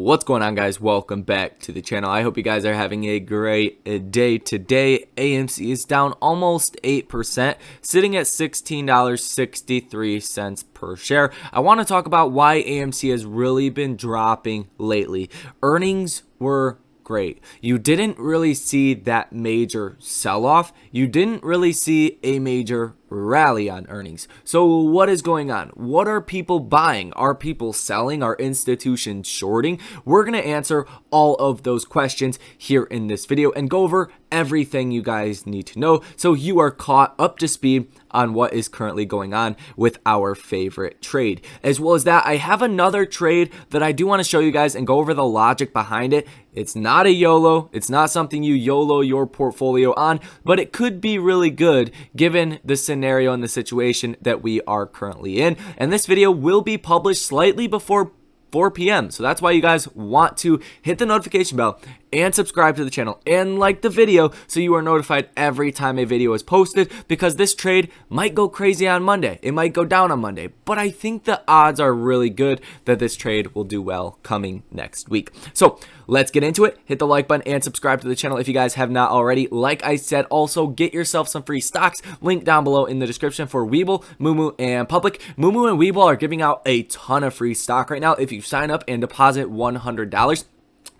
What's going on, guys? Welcome back to the channel. I hope you guys are having a great day today. AMC is down almost 8%, sitting at $16.63 per share. I want to talk about why AMC has really been dropping lately. Earnings were great. You didn't really see that major sell-off. You didn't really see a major rally on earnings. So what is going on? What are people buying? Are people selling? Are institutions shorting? We're going to answer all of those questions here in this video and go over everything you guys need to know so you are caught up to speed on what is currently going on with our favorite trade. As well as that, I have another trade that I do want to show you guys and go over the logic behind it. It's not a YOLO. It's not something you YOLO your portfolio on, but it could be really good given the scenario and the situation that we are currently in. And this video will be published slightly before 4 p.m. So that's why you guys want to hit the notification bell and subscribe to the channel and like the video so you are notified every time a video is posted, because this trade might go crazy on Monday. It might go down on Monday, but I think the odds are really good that this trade will do well coming next week. So let's get into it. Hit the like button and subscribe to the channel if you guys have not already. Like I said, also get yourself some free stocks. Link down below in the description for Webull, Moomoo, and Public. Moomoo and Webull are giving out a ton of free stock right now if you sign up and deposit $100.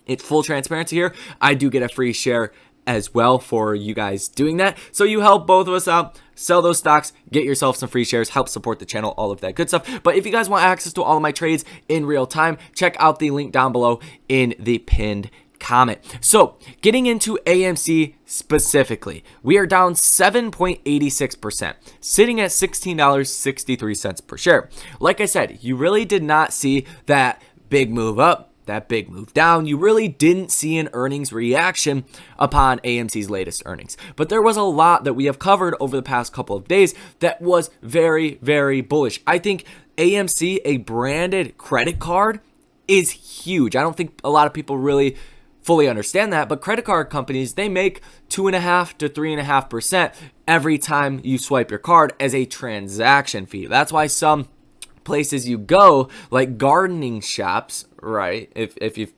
It's full transparency here. I do get a free share as well for you guys doing that. So you help both of us out. Sell those stocks, get yourself some free shares, help support the channel, all of that good stuff. But if you guys want access to all of my trades in real time, check out the link down below in the pinned comment. So getting into AMC specifically, we are down 7.86%, sitting at $16.63 per share. Like I said, you really did not see that big move up, that big move down. You really didn't see an earnings reaction upon AMC's latest earnings. But there was a lot that we have covered over the past couple of days that was very, very bullish. I think AMC, a branded credit card, is huge. I don't think a lot of people really fully understand that, but credit card companies, they make 2.5% to 3.5% every time you swipe your card as a transaction fee. That's why some places you go, like gardening shops, right? If you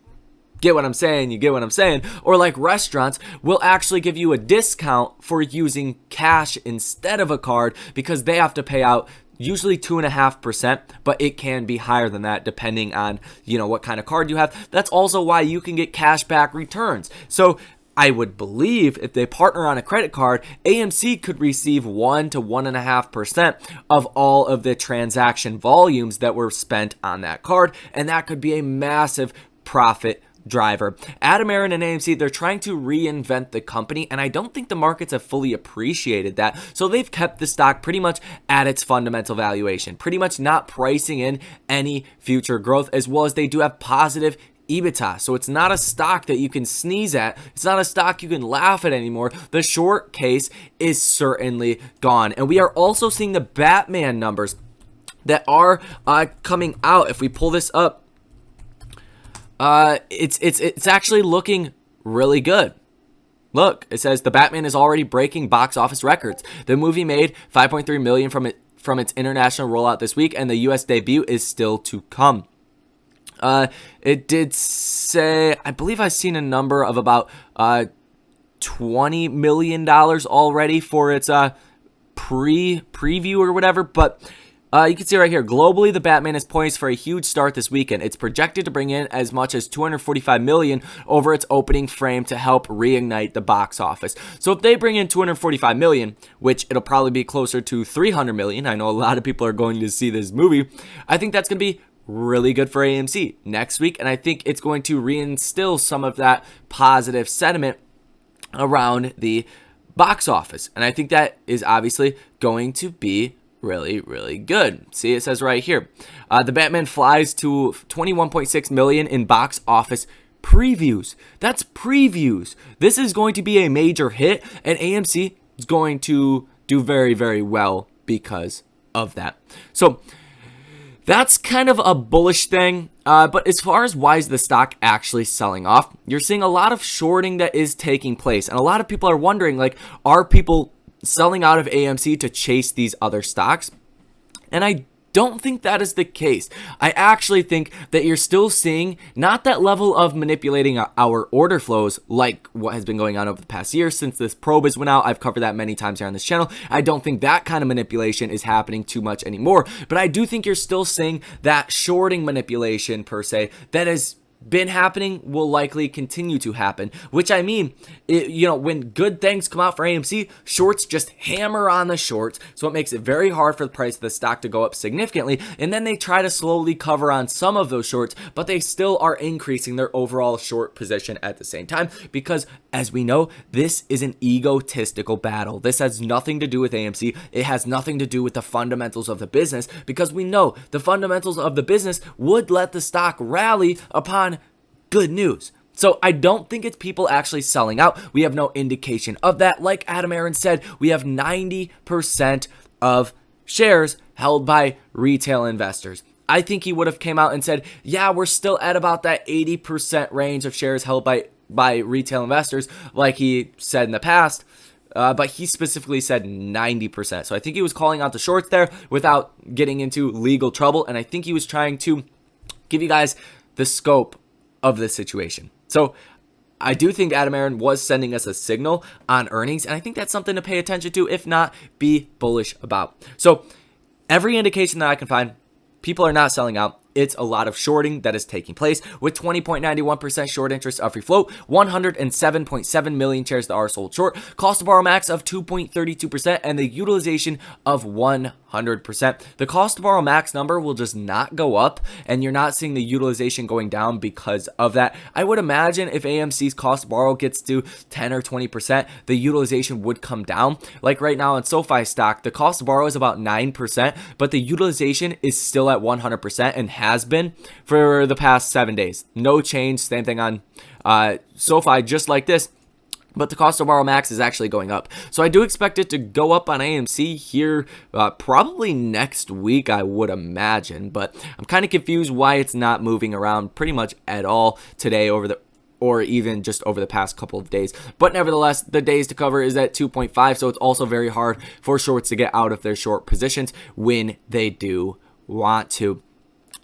get what I'm saying, you get what I'm saying. Or like restaurants will actually give you a discount for using cash instead of a card because they have to pay out usually 2.5%, but it can be higher than that depending on, what kind of card you have. That's also why you can get cash back returns. So I would believe if they partner on a credit card, AMC could receive 1 to 1.5% of all of the transaction volumes that were spent on that card, and that could be a massive profit driver. Adam Aron and AMC, they're trying to reinvent the company, and I don't think the markets have fully appreciated that. So they've kept the stock pretty much at its fundamental valuation, pretty much not pricing in any future growth, as well as they do have positive EBITDA. So it's not a stock that you can sneeze at. It's not a stock you can laugh at anymore. The short case is certainly gone. And we are also seeing the Batman numbers that are coming out. If we pull this up, it's actually looking really good. Look, it says the Batman is already breaking box office records. The movie made $5.3 million from its international rollout this week, and the US debut is still to come. It did say, I believe I've seen a number of about $20 million already for its preview or whatever, but you can see right here, globally, the Batman is poised for a huge start this weekend. It's projected to bring in as much as $245 million over its opening frame to help reignite the box office. So if they bring in $245 million, which it'll probably be closer to $300 million, I know a lot of people are going to see this movie, I think that's going to be really good for AMC next week, and I think it's going to reinstill some of that positive sentiment around the box office, and I think that is obviously going to be really, really good. See, it says right here, the Batman flies to 21.6 million in box office previews. That's previews. This is going to be a major hit, and AMC is going to do very, very well because of that. So that's kind of a bullish thing, but as far as why is the stock actually selling off, you're seeing a lot of shorting that is taking place, and a lot of people are wondering, like, are people selling out of AMC to chase these other stocks? And I don't think that is the case. I actually think that you're still seeing not that level of manipulating our order flows like what has been going on over the past year since this probe has went out. I've covered that many times here on this channel. I don't think that kind of manipulation is happening too much anymore, but I do think you're still seeing that shorting manipulation per se that has been happening, will likely continue to happen, which I mean, when good things come out for AMC, shorts just hammer on the shorts, so it makes it very hard for the price of the stock to go up significantly, and then they try to slowly cover on some of those shorts, but they still are increasing their overall short position at the same time, because as we know, this is an egotistical battle. This has nothing to do with AMC. It has nothing to do with the fundamentals of the business, because we know the fundamentals of the business would let the stock rally upon good news. So I don't think it's people actually selling out. We have no indication of that. Like Adam Aaron said, we have 90% of shares held by retail investors. I think he would have came out and said, yeah, we're still at about that 80% range of shares held by retail investors, like he said in the past. But he specifically said 90%. So I think he was calling out the shorts there without getting into legal trouble. And I think he was trying to give you guys the scope of the situation. So I do think Adam Aaron was sending us a signal on earnings, and I think that's something to pay attention to, if not, be bullish about. So every indication that I can find, people are not selling out. It's a lot of shorting that is taking place, with 20.91% short interest of free float, 107.7 million shares that are sold short, cost to borrow max of 2.32%, and the utilization of 100%. The cost to borrow max number will just not go up, and you're not seeing the utilization going down because of that. I would imagine if AMC's cost to borrow gets to 10 or 20%, the utilization would come down. Like right now in SoFi stock, the cost to borrow is about 9%, but the utilization is still at 100% and has been for the past 7 days. No change. Same thing on SoFi, just like this. But the cost to borrow max is actually going up. So I do expect it to go up on AMC here probably next week, I would imagine. But I'm kind of confused why it's not moving around pretty much at all today or even just over the past couple of days. But nevertheless, the days to cover is at 2.5, so it's also very hard for shorts to get out of their short positions when they do want to.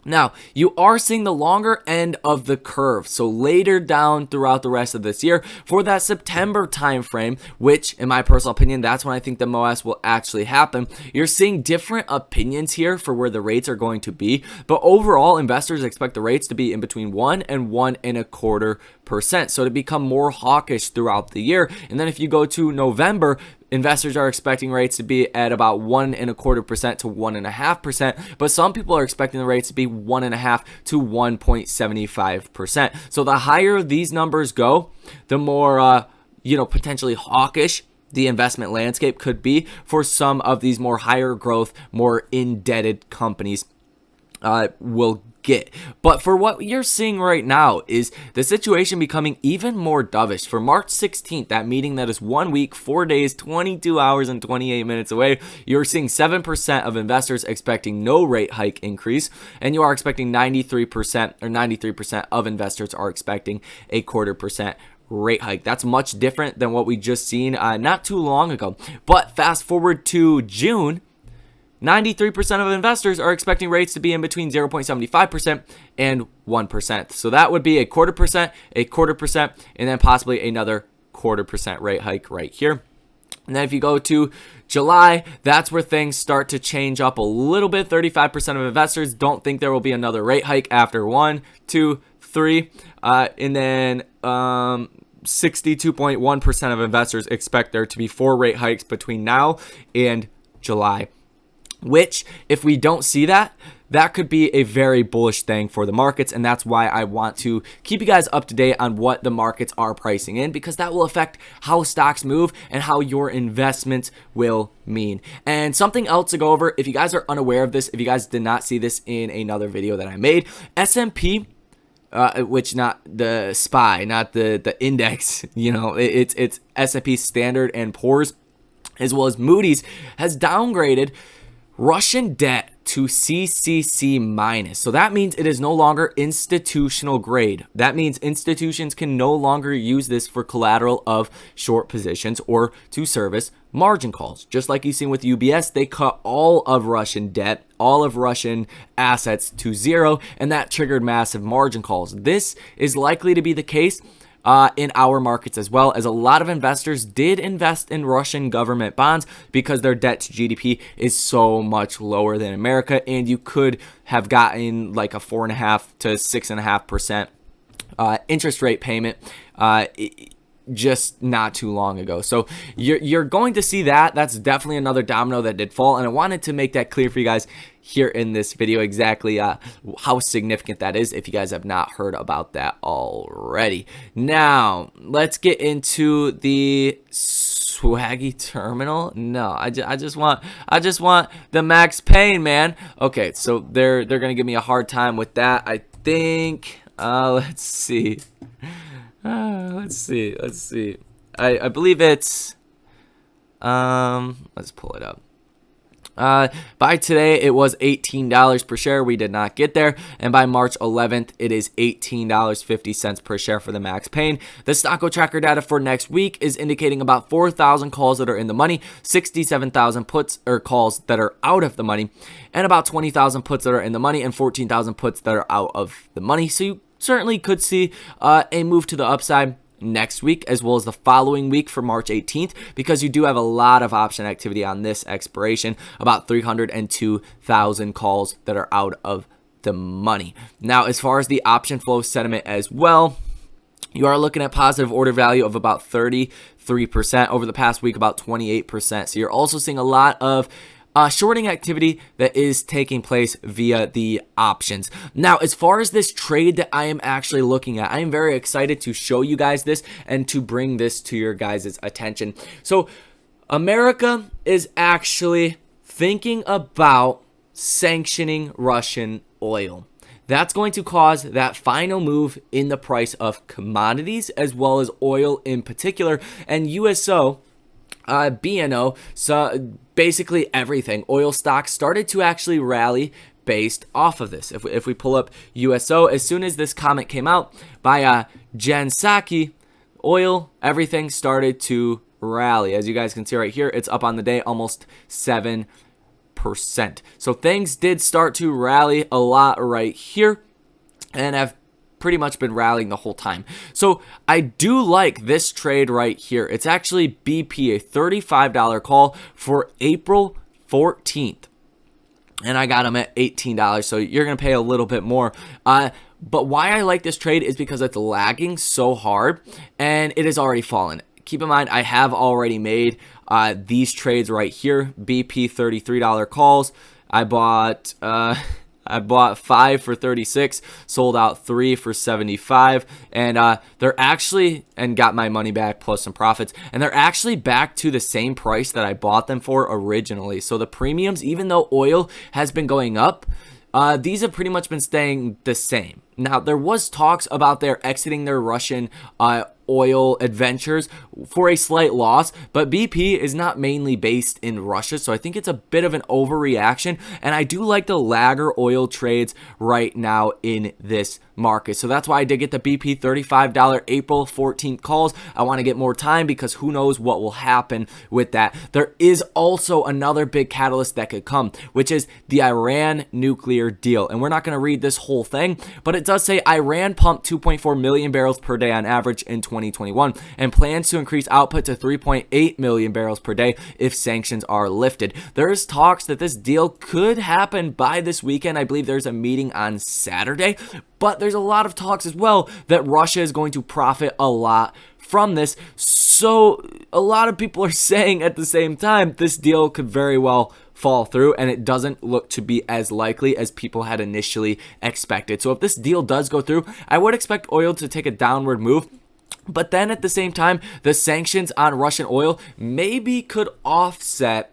Now, you are seeing the longer end of the curve, so later down throughout the rest of this year for that September timeframe, which, in my personal opinion, that's when I think the MOS will actually happen. You're seeing different opinions here for where the rates are going to be, but overall, investors expect the rates to be in between 1 and 1.25%, so to become more hawkish throughout the year. And then if you go to November, investors are expecting rates to be at about 1.25% to 1.5%, but some people are expecting the rates to be 1.5 to 1.75%. So the higher these numbers go, the more potentially hawkish the investment landscape could be for some of these more higher growth, more indebted companies will get. But for what you're seeing right now is the situation becoming even more dovish. For March 16th, that meeting that is 1 week, 4 days, 22 hours, and 28 minutes away, you're seeing 7% of investors expecting no rate hike increase, and you are expecting 93% of investors are expecting a 0.25% rate hike. That's much different than what we just seen not too long ago. But fast forward to June, 93% of investors are expecting rates to be in between 0.75% and 1%. So that would be a 0.25%, and then possibly another 0.25% rate hike right here. And then if you go to July, that's where things start to change up a little bit. 35% of investors don't think there will be another rate hike after 1, 2, 3. And then 62.1% of investors expect there to be 4 rate hikes between now and July. Which, if we don't see that, that could be a very bullish thing for the markets, and that's why I want to keep you guys up to date on what the markets are pricing in, because that will affect how stocks move and how your investments will mean. And something else to go over, if you guys are unaware of this, if you guys did not see this in another video that I made, S&P, which not the SPY, not the index, it's S&P Standard and Poor's, as well as Moody's, has downgraded Russian debt to CCC minus. So that means it is no longer institutional grade. That means institutions can no longer use this for collateral of short positions or to service margin calls. Just like you've seen with UBS, they cut all of Russian debt, all of Russian assets to zero, and that triggered massive margin calls. This is likely to be the case in our markets as well, as a lot of investors did invest in Russian government bonds because their debt to GDP is so much lower than America, and you could have gotten like a 4.5 to 6.5% interest rate payment just not too long ago. So you're going to see that. That's definitely another domino that did fall, and I wanted to make that clear for you guys here in this video exactly how significant that is if you guys have not heard about that already. Now let's get into the swaggy terminal. No, I just want the max pain, man. Okay, so they're gonna give me a hard time with that, I think. Let's see. Let's see. I believe it's let's pull it up. By today it was $18 per share. We did not get there, and by March 11th it is $18.50 per share for the max pain. The Stocko tracker data for next week is indicating about 4,000 calls that are in the money, 67,000 puts or calls that are out of the money, and about 20,000 puts that are in the money and 14,000 puts that are out of the money. So you certainly could see a move to the upside next week as well as the following week for March 18th, because you do have a lot of option activity on this expiration, about 302,000 calls that are out of the money. Now, as far as the option flow sentiment as well, you are looking at positive order value of about 33%. Over the past week, about 28%. So you're also seeing a lot of shorting activity that is taking place via the options. Now, as far as this trade that I am actually looking at, I am very excited to show you guys this and to bring this to your guys' attention. So America is actually thinking about sanctioning Russian oil. That's going to cause that final move in the price of commodities as well as oil in particular, and USO, BNO, so basically everything. Oil stocks started to actually rally based off of this. If we pull up USO, as soon as this comment came out by Jen Psaki, oil, everything started to rally. As you guys can see right here, it's up on the day almost 7%. So things did start to rally a lot right here and have pretty much been rallying the whole time. So I do like this trade right here. It's actually BP, a $35 call for April 14th. And I got them at $18, so you're going to pay a little bit more. But why I like this trade is because it's lagging so hard and it has already fallen. Keep in mind, I have already made these trades right here. BP $33 calls. I bought 5 for 36, sold out 3 for 75, and they're actually, and got my money back plus some profits, and they're actually back to the same price that I bought them for originally. So the premiums, even though oil has been going up, these have pretty much been staying the same. Now, there was talks about their exiting their Russian oil adventures for a slight loss, but BP is not mainly based in Russia, so I think it's a bit of an overreaction, and I do like the lagger oil trades right now in this market. So that's why I did get the BP $35 April 14th calls. I want to get more time because who knows what will happen with that. There is also another big catalyst that could come, which is the Iran nuclear deal, and we're not going to read this whole thing, but it does say Iran pumped 2.4 million barrels per day on average in 2021 and plans to increase output to 3.8 million barrels per day if sanctions are lifted. There's talks that this deal could happen by this weekend. I believe there's a meeting on Saturday, but there's a lot of talks as well that Russia is going to profit a lot from this. So a lot of people are saying at the same time this deal could very well fall through, and it doesn't look to be as likely as people had initially expected. So if this deal does go through, I would expect oil to take a downward move. But then at the same time, the sanctions on Russian oil maybe could offset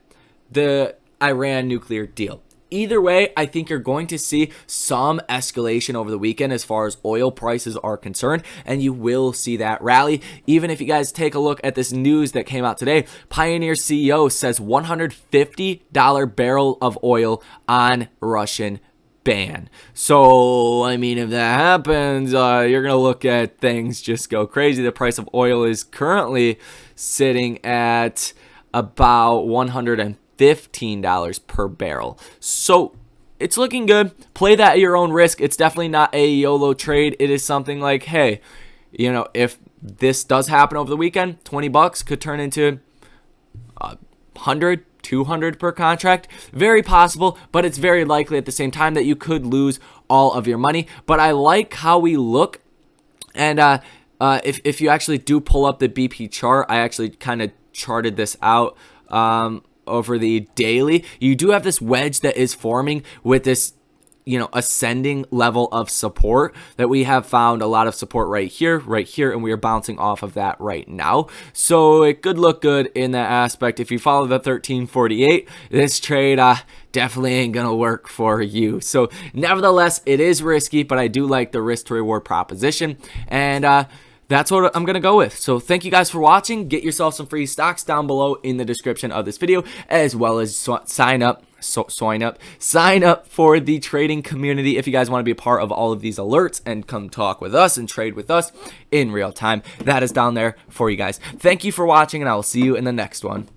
the Iran nuclear deal. Either way, I think you're going to see some escalation over the weekend as far as oil prices are concerned, and you will see that rally. Even if you guys take a look at this news that came out today, Pioneer CEO says $150 barrel of oil on Russian ban. So, I mean, if that happens, you're going to look at things just go crazy. The price of oil is currently sitting at about $115 per barrel. So it's looking good. Play that at your own risk. It's definitely not a YOLO trade. It is something like, hey, you know, if this does happen over the weekend, $20 could turn into 100, 200 per contract. Very possible, but it's very likely at the same time that you could lose all of your money. But I like how we look. And if you actually do pull up the BP chart, I actually kind of charted this out over the daily. You do have this wedge that is forming with this, you know, ascending level of support that we have found a lot of support right here, and we are bouncing off of that right now. So it could look good in that aspect. If you follow the 1348, this trade definitely ain't gonna work for you. So nevertheless, it is risky, but I do like the risk to reward proposition, and that's what I'm going to go with. So thank you guys for watching. Get yourself some free stocks down below in the description of this video, as well as sign up for the trading community if you guys want to be a part of all of these alerts and come talk with us and trade with us in real time. That is down there for you guys. Thank you for watching, and I will see you in the next one.